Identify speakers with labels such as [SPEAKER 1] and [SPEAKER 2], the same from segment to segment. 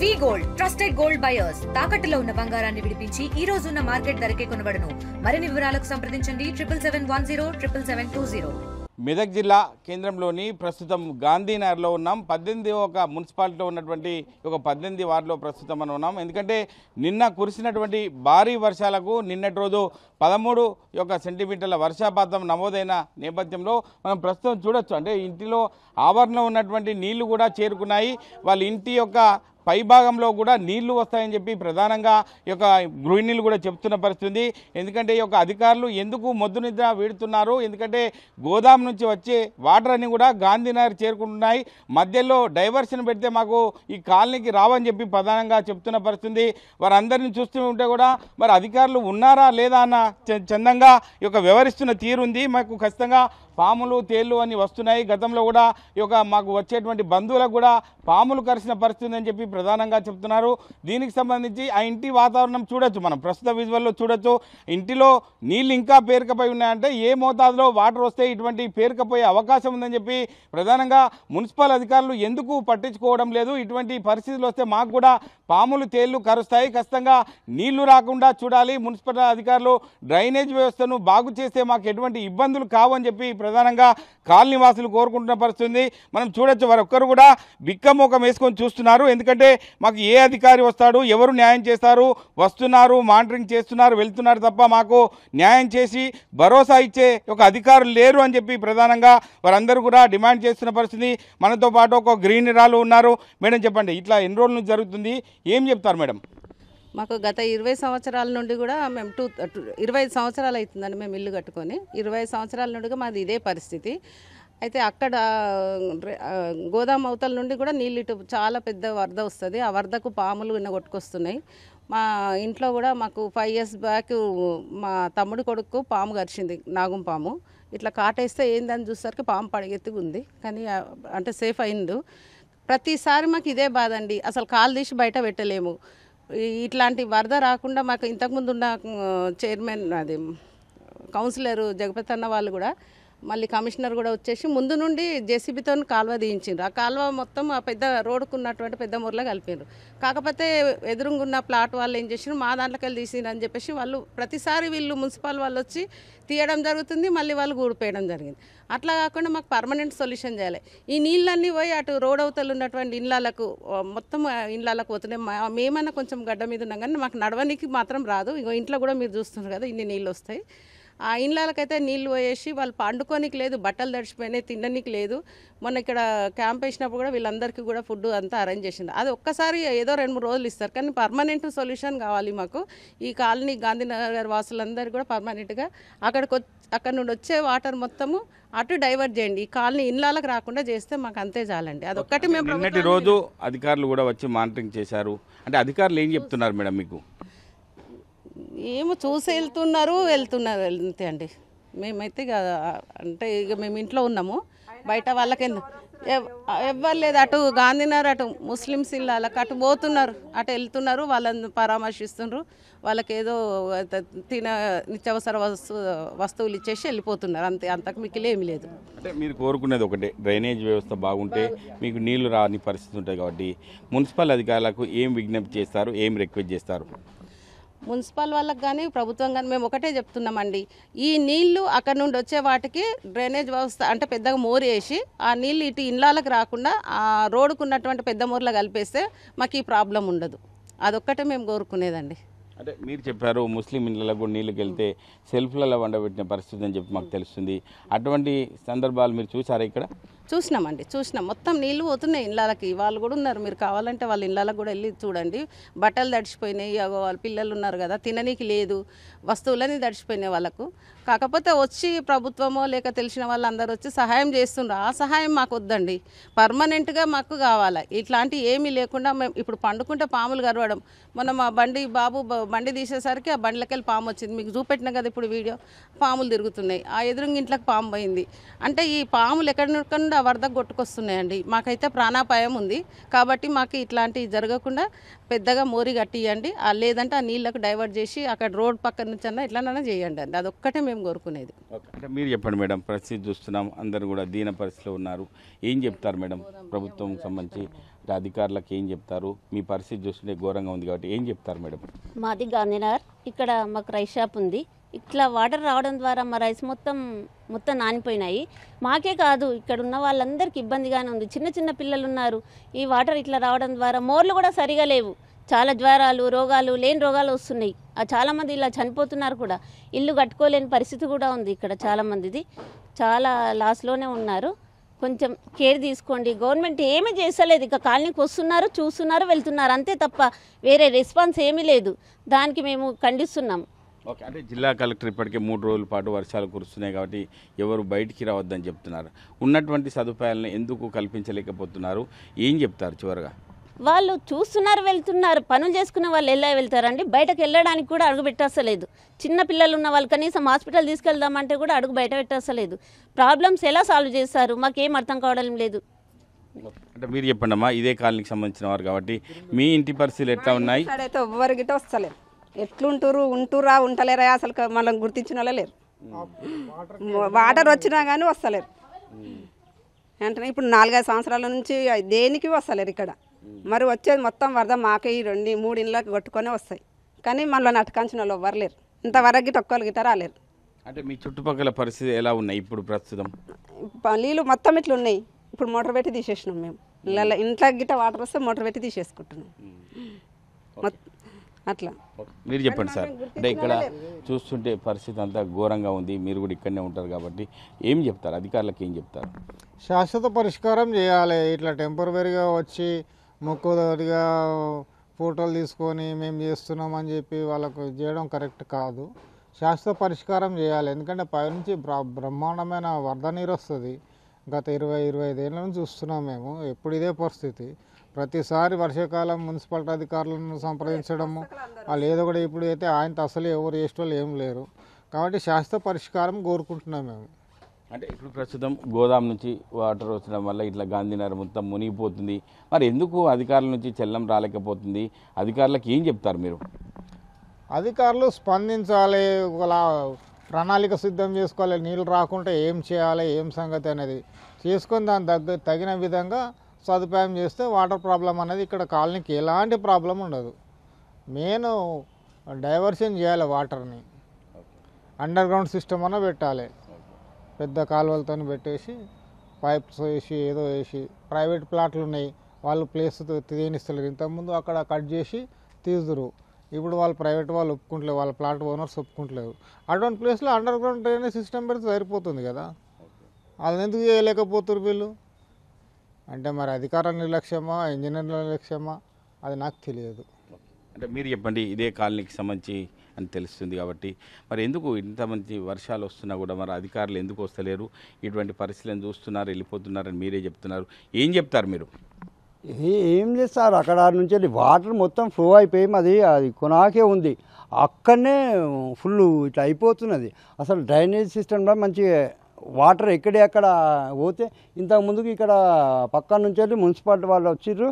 [SPEAKER 1] వి gold trusted gold buyers తాకట్టులో ఉన్న బంగారాన్ని విడిపించి ఈ రోజు ఉన్న మార్కెట్ ధరకే కొనబడును. మరిన్ని వివరాలకు సంప్రదించండి 77107720.
[SPEAKER 2] మెదక్ జిల్లా కేంద్రంలోని ప్రస్తుతం గాంధీనగర్లో ఉన్నాం. 18వ మున్సిపాలిటీలో ఉన్నటువంటి ఒక 18 వార్డులో ప్రస్తుతం మనం ఉన్నాం. ఎందుకంటే నిన్న కురిసినటువంటి భారీ వర్షాలకు నిన్నటి రోజు 13 సెంటీమీటర్ల వర్షపాతం నమోదైన నేపథ్యంలో మనం ప్రస్తుతం చూడొచ్చు. అంటే ఇంటిలో ఆవరణలో ఉన్నటువంటి నీళ్లు కూడా చేరుకున్నాయి. వాళ్ళ ఇంటి యొక్క పైభాగంలో కూడా నీళ్లు వస్తాయని చెప్పి ప్రధానంగా ఈ యొక్క గృహిణులు కూడా చెప్తున్న పరిస్థితి. ఎందుకంటే ఈ యొక్క అధికారులు ఎందుకు మొద్దు నిద్ర వీడుతున్నారు, ఎందుకంటే గోదాం నుంచి వచ్చే వాటర్ అన్ని కూడా గాంధీనగర్ చేరుకుంటున్నాయి. మధ్యలో డైవర్షన్ పెడితే మాకు ఈ కాలనీకి రావని చెప్పి ప్రధానంగా చెప్తున్న పరిస్థితి. వారందరినీ చూస్తూ ఉంటే కూడా మరి అధికారులు ఉన్నారా లేదా అన్న చందంగా ఈ యొక్క వ్యవహరిస్తున్న తీరుంది. మాకు ఖచ్చితంగా పాములు తేళ్లు అని వస్తున్నాయి. గతంలో కూడా ఈ యొక్క మాకు వచ్చేటువంటి బంధువులకు కూడా పాములు కరిసిన పరిస్థితి అని చెప్పి ప్రధానంగా చెప్తున్నారు. దీనికి సంబంధించి ఆ ఇంటి వాతావరణం చూడొచ్చు, మనం ప్రస్తుత విజువల్లో చూడొచ్చు. ఇంటిలో నీళ్ళు ఇంకా పేరుకపోయి ఉన్నాయంటే ఏ మోతాదులో వాటర్ వస్తే ఇటువంటి పేరుకపోయే అవకాశం ఉందని చెప్పి ప్రధానంగా మున్సిపల్ అధికారులు ఎందుకు పట్టించుకోవడం లేదు. ఇటువంటి పరిస్థితులు వస్తే మాకు కూడా పాములు తేళ్లు కరుస్తాయి, ఖచ్చితంగా నీళ్లు రాకుండా చూడాలి. మున్సిపల్ అధికారులు డ్రైనేజ్ వ్యవస్థను బాగు చేస్తే మాకు ఎటువంటి ఇబ్బందులు కావని చెప్పి ప్రధానంగా కాలనీ వాసులు కోరుకుంటున్న పరిస్థితి మనం చూడొచ్చు. వారొక్కరు కూడా బిక్కమోకం వేసుకొని చూస్తున్నారు. ఎందుకంటే మాకు ఏ అధికారి వస్తాడు, ఎవరు న్యాయం చేస్తారు, వస్తున్నారు, మానిటరింగ్ చేస్తున్నారు, వెళ్తున్నారు తప్ప మాకు న్యాయం చేసి భరోసా ఇచ్చే ఒక అధికారులు లేరు అని చెప్పి ప్రధానంగా వారందరూ కూడా డిమాండ్ చేస్తున్న పరిస్థితి. మనతో పాటు ఒక గ్రీనరాలు ఉన్నారు. మేడం చెప్పండి, ఇట్లా ఎన్ని రోజుల నుంచి జరుగుతుంది, ఏం చెప్తారు మేడం?
[SPEAKER 3] మాకు గత 20 సంవత్సరాల నుండి కూడా మేము 25 సంవత్సరాలు అవుతుందండి మేము ఇల్లు కట్టుకొని. 20 సంవత్సరాల నుండి మాది ఇదే పరిస్థితి. అయితే అక్కడ గోదాం అవతల నుండి కూడా నీళ్ళు ఇటు చాలా పెద్ద వరద వస్తుంది. ఆ వరదకు పాములు కొట్టుకొస్తున్నాయి. మా ఇంట్లో కూడా మాకు 5 years బ్యాక్ మా తమ్ముడి కొడుకు పాము కరిచింది, నాగం పాము. ఇట్లా కాటేస్తే ఏందని చూసరికి పాము పడగెత్తుకు ఉంది, కానీ అంటే సేఫ్ అయింది. ప్రతిసారి మాకు ఇదే బాధ అండి, అసలు కాలు తీసి బయట పెట్టలేము. ఇట్లాంటి వరద రాకుండా మాకు ఇంతకుముందు ఉన్న చైర్మన్ అది కౌన్సిలర్ జగపతి అన్న వాళ్ళు కూడా మళ్ళీ కమిషనర్ కూడా వచ్చేసి ముందు నుండి జేసీబీతో కాలువ తీయించారు. ఆ కాలువ మొత్తం ఆ పెద్ద రోడ్డుకు ఉన్నటువంటి పెద్ద మూరలో కలిపారు. కాకపోతే ఎదురుగున్న ప్లాట్ వాళ్ళు ఏం చేసారు, మా దాంట్లోకి వెళ్ళి తీసిండ్రు అని చెప్పేసి వాళ్ళు ప్రతిసారి వీళ్ళు మున్సిపల్ వాళ్ళు వచ్చి తీయడం జరుగుతుంది, మళ్ళీ వాళ్ళు గూడిపోయడం జరిగింది. అట్లా కాకుండా మాకు పర్మనెంట్ సొల్యూషన్ చేయాలి. ఈ నీళ్ళన్నీ పోయి అటు రోడ్ అవతలు ఉన్నటువంటి ఇళ్ళకు మొత్తం ఇళ్ళకు పోతున్నాయి. మేమన్నా కొంచెం గడ్డ మీద ఉన్నాం, కానీ మాకు నడవనికి మాత్రం రాదు. ఇంకో ఇంట్లో కూడా మీరు చూస్తున్నారు కదా, ఇన్ని నీళ్ళు వస్తాయి. ఆ ఇళ్ళకైతే నీళ్ళు పోయేసి వాళ్ళు పండుకోనికి లేదు, బట్టలు తడిచిపోయినాయి, తినడానికి లేదు. మొన్న ఇక్కడ క్యాంప్ వేసినప్పుడు కూడా వీళ్ళందరికీ కూడా ఫుడ్ అంతా అరేంజ్ చేసింది. అది ఒక్కసారి ఏదో 2-3 రోజులు ఇస్తారు, కానీ పర్మనెంట్ సొల్యూషన్ కావాలి మాకు. ఈ కాలనీ గాంధీనగర్ వాసులందరూ కూడా పర్మనెంట్గా అక్కడ నుండి వచ్చే వాటర్ మొత్తము అటు డైవర్ట్ చేయండి. ఈ కాలనీ ఇళ్ళకి రాకుండా చేస్తే మాకు అంతే చాలండి. అదొక్కటి మేము
[SPEAKER 2] నిన్నటి రోజు అధికారులు కూడా వచ్చి మానిటరింగ్ చేశారు. అంటే అధికారులు ఏం చెప్తున్నారు మేడం మీకు?
[SPEAKER 3] ఏమో చూసి వెళ్తున్నారు అంతే అండి. మేమైతే ఇక అంటే ఇక మేము ఇంట్లో ఉన్నాము, బయట వాళ్ళకి ఎవ్వరు లేదు. అటు గాంధీనగర్ అటు ముస్లిమ్స్ ఇళ్ళకి అటు పోతున్నారు, అటు వెళ్తున్నారు, వాళ్ళని పరామర్శిస్తున్నారు. వాళ్ళకి ఏదో నిత్యావసర వస్తువులు ఇచ్చేసి వెళ్ళిపోతున్నారు అంతే, అంతకు మీకు ఏమీ లేదు.
[SPEAKER 2] అంటే మీరు కోరుకునేది ఒకటే, డ్రైనేజ్ వ్యవస్థ బాగుంటే మీకు నీళ్లు రాని పరిస్థితి ఉంటుంది. కాబట్టి మున్సిపల్ అధికారులకు ఏం విజ్ఞప్తి చేస్తారు, ఏం రిక్వెస్ట్ చేస్తారు?
[SPEAKER 3] మున్సిపల్ వాళ్ళకి కానీ ప్రభుత్వం కానీ మేము ఒకటే చెప్తున్నామండి, ఈ నీళ్లు అక్కడ నుండి వచ్చే వాటికి డ్రైనేజ్ వ్యవస్థ అంటే పెద్దగా మోరు వేసి ఆ నీళ్ళు ఇటు ఇళ్ళకి రాకుండా ఆ రోడ్డుకు ఉన్నటువంటి పెద్ద మోర్లో కలిపేస్తే మాకు ఈ ప్రాబ్లం ఉండదు. అదొక్కటే మేము కోరుకునేదండి.
[SPEAKER 2] అంటే మీరు చెప్పారు ముస్లిం ఇళ్ళకు కూడా నీళ్ళకి వెళ్తే సెల్ఫ్లలో వండబెట్టిన పరిస్థితి అని చెప్పి మాకు తెలుస్తుంది. అటువంటి సందర్భాలు మీరు చూసారా? ఇక్కడ
[SPEAKER 3] చూసినాం మొత్తం నీళ్ళు పోతున్నాయి ఇళ్ళకి. వాళ్ళు కూడా ఉన్నారు, మీరు కావాలంటే వాళ్ళ ఇళ్ళకి కూడా వెళ్ళి చూడండి. బట్టలు తడిచిపోయినాయి, వాళ్ళ పిల్లలు ఉన్నారు కదా, తిననీకి లేదు, వస్తువులని తడిచిపోయినాయి వాళ్ళకు. కాకపోతే వచ్చి ప్రభుత్వమో లేక తెలిసిన వాళ్ళందరూ వచ్చి సహాయం చేస్తుండ్రు. ఆ సహాయం మాకు వద్దండి, పర్మనెంట్గా మాకు కావాలి. ఇట్లాంటివి ఏమీ లేకుండా మేము ఇప్పుడు పండుకుంటే పాములు గరవడం, మొన్న మా బండి తీసేసరికి ఆ బండిలోకి వెళ్ళి పాము వచ్చింది, మీకు చూపెట్టినా కదా ఇప్పుడు వీడియో. పాములు తిరుగుతున్నాయి, ఆ ఎదురుంగి ఇంట్లోకి పాము పోయింది. అంటే ఈ పాములు ఎక్కడి నుండి వరదకు కొట్టుకొస్తున్నాయండి. మాకైతే ప్రాణాపాయం ఉంది కాబట్టి మాకు ఇట్లాంటివి జరగకుండా పెద్దగా మోరి కట్టియండి, లేదంటే ఆ నీళ్ళకు డైవర్ట్ చేసి అక్కడ రోడ్ పక్కన నుంచి అన్న ఎట్లనైనా చేయండి అండి. అదొక్కటే మేము కోరుకునేది.
[SPEAKER 2] అంటే మీరు చెప్పండి మేడం, పరిస్థితి చూస్తున్నాం, అందరూ కూడా దీన పరిస్థితిలో ఉన్నారు. ఏం చెప్తారు మేడం ప్రభుత్వం సంబంధించి అధికారులకు ఏం చెప్తారు? మీ పరిస్థితి చూస్తుంటే ఘోరంగా ఉంది కాబట్టి ఏం చెప్తారు మేడం?
[SPEAKER 4] మాది గాంధీనగర్. ఇక్కడ మాకు రైస్ షాప్ ఉంది. ఇట్లా వాటర్ రావడం ద్వారా మా రైస్ మొత్తం నానిపోయినాయి. మాకే కాదు, ఇక్కడ ఉన్న వాళ్ళందరికీ ఇబ్బందిగానే ఉంది. చిన్న చిన్న పిల్లలు ఉన్నారు. ఈ వాటర్ ఇట్లా రావడం ద్వారా మోర్లు కూడా సరిగా లేవు. చాలా జ్వరాలు, లేని రోగాలు వస్తున్నాయి. చాలామంది ఇలా చనిపోతున్నారు కూడా. ఇల్లు కట్టుకోలేని పరిస్థితి కూడా ఉంది ఇక్కడ చాలామందిది. చాలా లాస్లోనే ఉన్నారు. కొంచెం కేర్ తీసుకోండి. గవర్నమెంట్ ఏమీ చేస్తలేదు. ఇక కాలనీకి వస్తున్నారు, చూస్తున్నారు, వెళ్తున్నారు, అంతే తప్ప వేరే రెస్పాన్స్ ఏమీ లేదు. దానికి మేము ఖండిస్తున్నాం.
[SPEAKER 2] ఓకే, అంటే జిల్లా కలెక్టర్ ఇప్పటికే 3 రోజుల పాటు వర్షాలు కురుస్తున్నాయి కాబట్టి ఎవరు బయటికి రావద్దని చెప్తున్నారు. ఉన్నటువంటి సదుపాయాలను ఎందుకు కల్పించలేకపోతున్నారు? ఏం చెప్తారు చివరిగా?
[SPEAKER 4] వాళ్ళు చూస్తున్నారు, వెళ్తున్నారు. పనులు చేసుకున్న వాళ్ళు ఎలా వెళ్తారండి? బయటకు వెళ్ళడానికి కూడా అడుగు పెట్టేస్తలేదు. చిన్న పిల్లలు ఉన్న వాళ్ళు కనీసం హాస్పిటల్ తీసుకెళ్దామంటే కూడా అడుగు బయట పెట్టేస్తలేదు. ప్రాబ్లమ్స్ ఎలా సాల్వ్ చేస్తారు? మాకేం అర్థం కావడం లేదు.
[SPEAKER 2] అంటే మీరు చెప్పండి అమ్మా, ఇదే కాలనీకి సంబంధించిన వారు కాబట్టి మీ ఇంటి పరిస్థితులు ఎట్లా ఉన్నాయి?
[SPEAKER 5] అయితే ఎవ్వరికిట వస్తలేరు. ఉంటురా ఉంటలేరా అసలు మనం గుర్తించిన వాళ్ళే లేరు. వాటర్ వచ్చినా కానీ వస్తలేరు. అంటే ఇప్పుడు 4-5 సంవత్సరాల నుంచి దేనికి వస్తలేరు ఇక్కడ. మరి వచ్చేది మొత్తం వరద మాకే ఈ 2-3 ఇళ్ళకి కొట్టుకొని వస్తాయి. కానీ మనలో అటకాంచిన వాళ్ళు ఎవ్వరు లేరు. ఇంతవరకు గిట్ట ఒక్కరు గిట్ట రాలేరు.
[SPEAKER 2] అంటే మీ చుట్టుపక్కల పరిస్థితి ఎలా ఉన్నాయి ఇప్పుడు ప్రస్తుతం?
[SPEAKER 5] నీళ్ళు మొత్తం ఇట్లా ఉన్నాయి. ఇప్పుడు మోటార్ పెట్టి తీసేసినాం మేము. ఇంట్లో గిట్ట వాటర్ వస్తే మోటార్ పెట్టి తీసేసుకుంటున్నాం అట్లా.
[SPEAKER 2] మీరు చెప్పండి సార్, అంటే ఇక్కడ చూస్తుంటే పరిస్థితి అంతా ఘోరంగా ఉంది. మీరు కూడా ఇక్కడనే ఉంటారు కాబట్టి ఏం చెప్తారు? అధికారులకు ఏం చెప్తారు?
[SPEAKER 6] శాశ్వత పరిష్కారం చేయాలి. ఇట్లా టెంపరవరీగా వచ్చి మొక్కుదొడిగా ఫోటోలు తీసుకొని మేము చేస్తున్నాం అని చెప్పి వాళ్ళకు చేయడం కరెక్ట్ కాదు. శాశ్వత పరిష్కారం చేయాలి. ఎందుకంటే పైనుంచి బ్రహ్మాండమైన వరద నీరు వస్తుంది. గత 20-25 ఏళ్ళ నుంచి చూస్తున్నాం మేము. ఎప్పుడు ఇదే పరిస్థితి. ప్రతిసారి వర్షాకాలం మున్సిపాలిటీ అధికారులను సంప్రదించడము, వాళ్ళు ఏదో కూడా ఇప్పుడు అయితే ఆయనతో అసలు ఎవరు చేసేవాళ్ళు ఏం లేరు. కాబట్టి శాశ్వత పరిష్కారం కోరుకుంటున్నాం మేము.
[SPEAKER 2] అంటే ఇప్పుడు ప్రస్తుతం గోదాం నుంచి వాటర్ వచ్చడం వల్ల ఇట్లా గాంధీనగర్ మొత్తం మునిగిపోతుంది. మరి ఎందుకు అధికారుల నుంచి చెల్లం రాలేకపోతుంది? అధికారులకు ఏం చెప్తారు మీరు?
[SPEAKER 6] అధికారులు స్పందించాలి, ప్రణాళిక సిద్ధం చేసుకోవాలి. నీళ్ళు రాకుంటే ఏం చేయాలి, ఏం సంగతి అనేది చేసుకొని దాని తగిన విధంగా సదుపాయం చేస్తే వాటర్ ప్రాబ్లం అనేది ఇక్కడ కాలనీకి ఎలాంటి ప్రాబ్లం ఉండదు. మెయిన్ డైవర్షన్ చేయాలి. వాటర్ని అండర్ గ్రౌండ్ సిస్టమ్ అన్న పెట్టాలి. పెద్ద కాలువలతో పెట్టేసి పైప్స్ వేసి ఏదో వేసి, ప్రైవేట్ ప్లాట్లు ఉన్నాయి, వాళ్ళు ప్లేస్ తీయనిస్తలేరు. ఇంతకుముందు అక్కడ కట్ చేసి తీసుదురు. ఇప్పుడు వాళ్ళు ప్రైవేట్ వాళ్ళు ఒప్పుకుంటలేరు, వాళ్ళ ప్లాట్ ఓనర్స్ ఒప్పుకుంటలేరు. అటువంటి ప్లేస్లో అండర్ గ్రౌండ్ డ్రైనేజ్ సిస్టమ్ పెడితే సరిపోతుంది కదా. వాళ్ళని ఎందుకు చేయలేకపోతున్నారు వీళ్ళు? అంటే మరి అధికార నిర్లక్ష్యమా, ఇంజనీర్ల నిర్లక్ష్యమా, అది నాకు తెలియదు.
[SPEAKER 2] అంటే మీరు చెప్పండి, ఇదే కాలనీకి సంబంధించి అని తెలుస్తుంది కాబట్టి మరి ఎందుకు ఇంతమంది వర్షాలు వస్తున్నా కూడా మరి అధికారులు ఎందుకు వస్తలేరు? ఇటువంటి పరిస్థితులను చూస్తున్నారు, వెళ్ళిపోతున్నారని మీరే చెప్తున్నారు. ఏం చెప్తారు మీరు?
[SPEAKER 7] ఏం లేదు సార్, అక్కడ నుంచి వాటర్ మొత్తం ఫ్లో అయిపోయి అది కొనాకే ఉంది. అక్కడనే ఫుల్ ఇట్లా అయిపోతున్నది. అసలు డ్రైనేజ్ సిస్టంలో మంచి వాటర్ ఎక్కడ పోతే ఇంతకు ముందుకు ఇక్కడ పక్క నుంచి మున్సిపాలిటీ వాళ్ళు వచ్చిర్రు,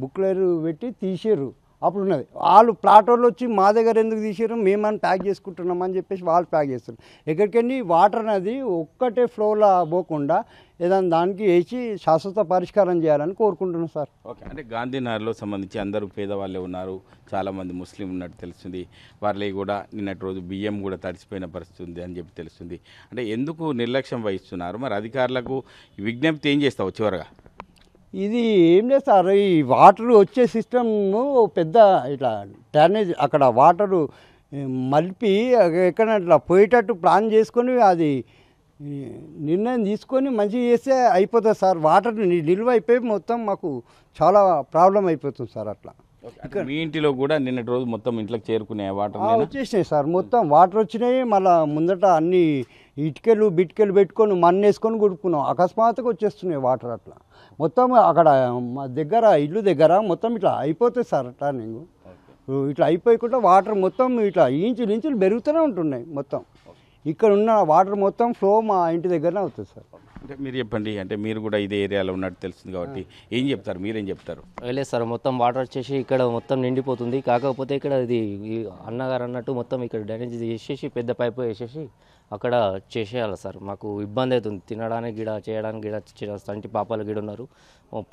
[SPEAKER 7] బుక్లెరు పెట్టి తీసిర్రు. అప్పుడు ఉన్నది. వాళ్ళు ప్లాట్ వాళ్ళు వచ్చి మా దగ్గర ఎందుకు తీసారు, మేమని ప్యాక్ చేసుకుంటున్నామని చెప్పేసి వాళ్ళు ప్యాక్ చేస్తారు. ఎక్కడికెళ్ళి వాటర్ అనేది ఒక్కటే ఫ్లోలో పోకుండా ఏదైనా దానికి వేసి శాశ్వత పరిష్కారం చేయాలని కోరుకుంటున్నాం సార్.
[SPEAKER 2] ఓకే, అంటే గాంధీనగర్లో సంబంధించి అందరూ పేదవాళ్ళే ఉన్నారు, చాలామంది ముస్లిం ఉన్నట్టు తెలుస్తుంది. వాళ్ళే కూడా నిన్నటి రోజు బియ్యం కూడా తడిసిపోయిన పరిస్థితి ఉంది అని చెప్పి తెలుస్తుంది. అంటే ఎందుకు నిర్లక్ష్యం వహిస్తున్నారు? మరి అధికారులకు విజ్ఞప్తి ఏం చేస్తావు చివరగా?
[SPEAKER 7] ఇది ఏం లేదు సార్, ఈ వాటర్ వచ్చే సిస్టమ్ పెద్ద ఇట్లా డ్రైనేజ్ అక్కడ వాటరు మలిపి ఎక్కడ ఇట్లా పోయేటట్టు ప్లాన్ చేసుకొని అది నిర్ణయం తీసుకొని మంచిగా చేస్తే అయిపోతుంది సార్. వాటర్ నిల్వ అయిపోయి మొత్తం మాకు చాలా ప్రాబ్లం అయిపోతుంది సార్. అట్లా
[SPEAKER 2] మీ ఇంటిలో కూడా నిన్నటి రోజు మొత్తం ఇంట్లోకి చేరుకునే వాటర్
[SPEAKER 7] వచ్చేసినాయి సార్. మొత్తం వాటర్ వచ్చినాయి. మళ్ళీ ముందట అన్ని ఇటుకలు బిట్కెలు పెట్టుకొని మన్ను వేసుకొని గుడుపుకున్నాం. అకస్మాత్తుగా వచ్చేస్తున్నాయి వాటర్. అట్లా మొత్తం అక్కడ దగ్గర ఇల్లు దగ్గర మొత్తం ఇట్లా అయిపోతుంది సార్. టర్నింగ్ ఇట్లా అయిపోయకుండా వాటర్ మొత్తం ఇట్లా ఇంచులు పెరుగుతూనే ఉంటున్నాయి. మొత్తం ఇక్కడ ఉన్న వాటర్ మొత్తం ఫ్లో మా ఇంటి దగ్గరనే అవుతుంది సార్.
[SPEAKER 2] అంటే మీరు చెప్పండి, అంటే మీరు కూడా ఇదే ఏరియాలో ఉన్నట్టు తెలుస్తుంది కాబట్టి ఏం చెప్తారు, మీరేం చెప్తారు?
[SPEAKER 8] లేదు సార్, మొత్తం వాటర్ వచ్చేసి ఇక్కడ మొత్తం నిండిపోతుంది. కాకపోతే ఇక్కడ ఇది ఈ అన్నగారు అన్నట్టు మొత్తం ఇక్కడ డ్రైనేజ్ చేసేసి పెద్ద పైపు వేసేసి అక్కడ చేసేయాలి సార్. మాకు ఇబ్బంది అవుతుంది, తినడానికి గిడ చేయడానికి గిడ సంటి పాపాలు గిడ ఉన్నారు,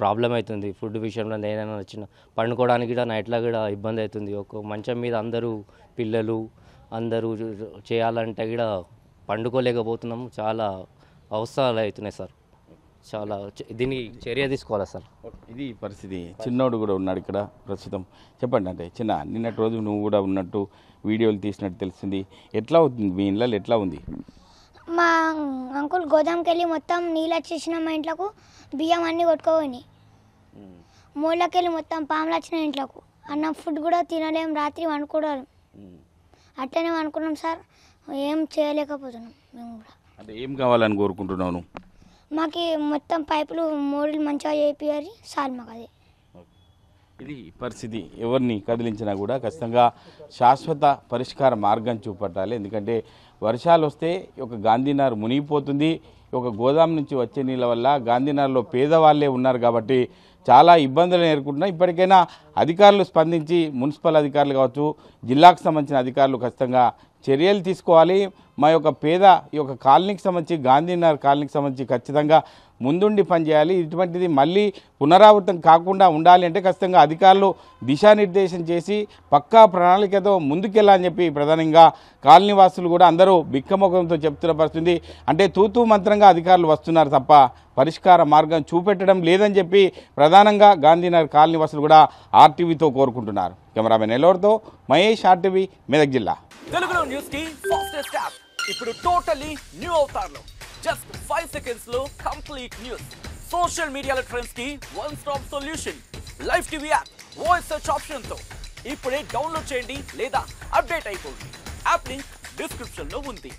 [SPEAKER 8] ప్రాబ్లం అవుతుంది. ఫుడ్ విషయంలో ఏదైనా చిన్న పండుకోవడానికి గిడ నైట్లో కూడా ఇబ్బంది అవుతుంది. ఒక మంచం మీద అందరూ పిల్లలు అందరూ చేయాలంటే కూడా పండుకోలేకపోతున్నాము. చాలా అవసరాలు అవుతున్నాయి సార్. చాలా దీనికి చర్య తీసుకోవాలి సార్.
[SPEAKER 2] ఇది పరిస్థితి. చిన్నోడు కూడా ఉన్నాడు ఇక్కడ ప్రస్తుతం. చెప్పండి, అంటే చిన్న నిన్నటి రోజు నువ్వు కూడా ఉన్నట్టు వీడియోలు తీసినట్టు తెలిసింది. ఎట్లా అవుతుంది మీ ఇళ్ళలో, ఎట్లా ఉంది?
[SPEAKER 9] మా అంకుల్ గోదాంకి వెళ్ళి మొత్తం నీళ్ళు వచ్చేసిన మా ఇంట్లోకి, బియ్యం అన్నీ కొట్టుకోపోయినాయి. మూలకి వెళ్ళి మొత్తం పాములు వచ్చిన ఇంట్లోకి. అన్నం ఫుడ్ కూడా తినలేం, రాత్రి వండుకోవడం అట్లనే అనుకున్నాం సార్. ఏం చేయలేకపోతున్నాం మేము కూడా.
[SPEAKER 2] అంటే ఏం కావాలని కోరుకుంటున్నాను?
[SPEAKER 9] మాకు మొత్తం పైపులు మోడీలు మంచిగా చేపియాలి సార్, మాకు అదే.
[SPEAKER 2] ఇది పరిస్థితి. ఎవరిని కదిలించినా కూడా ఖచ్చితంగా శాశ్వత పరిష్కార మార్గం చూపట్టాలి. ఎందుకంటే వర్షాలు వస్తే ఒక గాంధీనగర్ మునిగిపోతుంది. ఒక గోదాం నుంచి వచ్చే నీళ్ళ వల్ల గాంధీనగర్లో పేదవాళ్ళే ఉన్నారు కాబట్టి చాలా ఇబ్బందులు ఎదుర్కొంటున్నాయి. ఇప్పటికైనా అధికారులు స్పందించి, మున్సిపల్ అధికారులు కావచ్చు, జిల్లాకు సంబంధించిన అధికారులు ఖచ్చితంగా చర్యలు తీసుకోవాలి. మా యొక్క పేద ఈ యొక్క కాలనీకి సంబంధించి, గాంధీనగర్ కాలనీకి సంబంధించి ఖచ్చితంగా ముందుండి పనిచేయాలి. ఇటువంటిది మళ్ళీ పునరావృతం కాకుండా ఉండాలి అంటే ఖచ్చితంగా అధికారులు దిశానిర్దేశం చేసి పక్కా ప్రణాళికతో ముందుకెళ్ళాలని చెప్పి ప్రధానంగా కాలనీ వాసులు కూడా అందరూ బిక్కముఖంతో చెప్తున్న పరిస్థితి. అంటే తూతూ మంత్రంగా అధికారులు వస్తున్నారు తప్ప పరిష్కార మార్గం చూపెట్టడం లేదని చెప్పి ప్రధానంగా గాంధీనగర్ కాలనీ వాసులు కూడా ఆర్టీవీతో కోరుకుంటున్నారు. కెమెరామెన్ ఎల్లోర్తో మహేష్, ఆర్టీవీ, మెదక్ జిల్లా.
[SPEAKER 10] తెలుగులో న్యూస్ కి ఫాస్టెస్ట్ యాప్ ఇప్పుడు టోటలీ న్యూ అవతార్లో. జస్ట్ 5 seconds లో కంప్లీట్ న్యూస్, సోషల్ మీడియాలో ట్రెండ్స్ కి one stop solution, live TV app, voice search option తో ఇప్పుడే డౌన్లోడ్ చేయండి లేదా అప్డేట్ అయిపోండి. యాప్ లింక్ డిస్క్రిప్షన్ లో ఉంది.